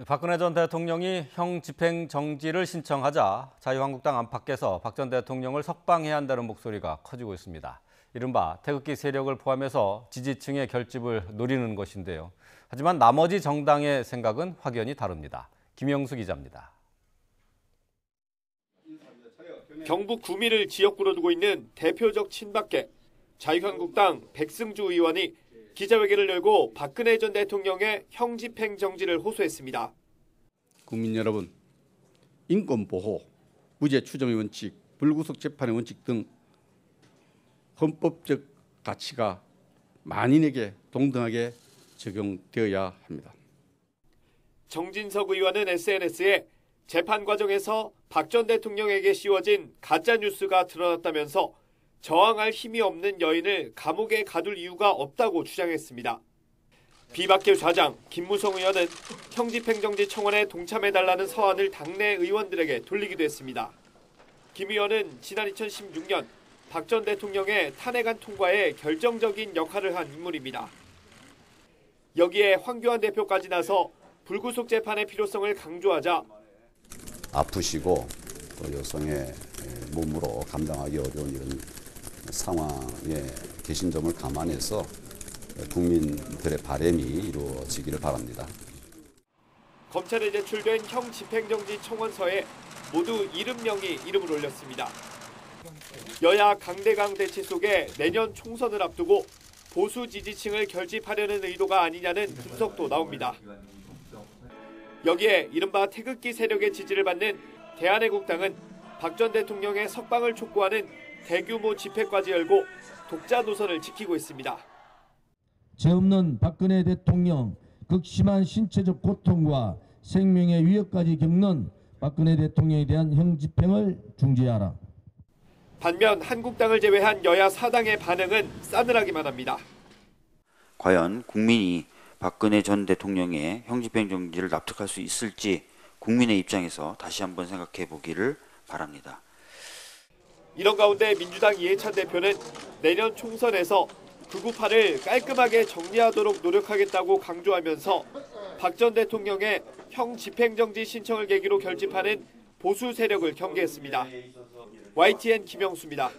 박근혜 전 대통령이 형 집행 정지를 신청하자 자유한국당 안팎에서 박 전 대통령을 석방해야 한다는 목소리가 커지고 있습니다. 이른바 태극기 세력을 포함해서 지지층의 결집을 노리는 것인데요. 하지만 나머지 정당의 생각은 확연히 다릅니다. 김영수 기자입니다. 경북 구미를 지역구로 두고 있는 대표적 친박계 자유한국당 백승주 의원이 기자회견을 열고 박근혜 전 대통령의 형 집행 정지를 호소했습니다. 국민 여러분, 인권보호, 무죄 추정의 원칙, 불구속 재판의 원칙 등 헌법적 가치가 만인에게 동등하게 적용되어야 합니다. 정진석 의원은 SNS에 재판 과정에서 박 전 대통령에게 씌워진 가짜뉴스가 드러났다면서 저항할 힘이 없는 여인을 감옥에 가둘 이유가 없다고 주장했습니다. 비박계 좌장 김무성 의원은 형 집행정지 청원에 동참해달라는 서한을 당내 의원들에게 돌리기도 했습니다. 김 의원은 지난 2016년 박 전 대통령의 탄핵안 통과에 결정적인 역할을 한 인물입니다. 여기에 황교안 대표까지 나서 불구속 재판의 필요성을 강조하자 아프시고 또 여성의 몸으로 감당하기 어려운 이런 상황에 계신 점을 감안해서 국민들의 바람이 이루어지기를 바랍니다. 검찰에 제출된 형 집행정지 청원서에 모두 70명이 이름을 올렸습니다. 여야 강대강 대치 속에 내년 총선을 앞두고 보수 지지층을 결집하려는 의도가 아니냐는 분석도 나옵니다. 여기에 이른바 태극기 세력의 지지를 받는 대한애국당은 박 전 대통령의 석방을 촉구하는 대규모 집회까지 열고 독자 노선을 지키고 있습니다. 죄 없는 박근혜 대통령 극심한 신체적 고통과 생명의 위협까지 겪는 박근혜 대통령에 대한 형 집행을 중지하라. 반면 한국당을 제외한 여야 4당의 반응은 싸늘하기만 합니다. 과연 국민이 박근혜 전 대통령의 형 집행정지를 납득할 수 있을지 국민의 입장에서 다시 한번 생각해 보기를 바랍니다. 이런 가운데 민주당 이해찬 대표는 내년 총선에서 극우파를 깔끔하게 정리하도록 노력하겠다고 강조하면서 박 전 대통령의 형 집행정지 신청을 계기로 결집하는 보수 세력을 경계했습니다. YTN 김영수입니다.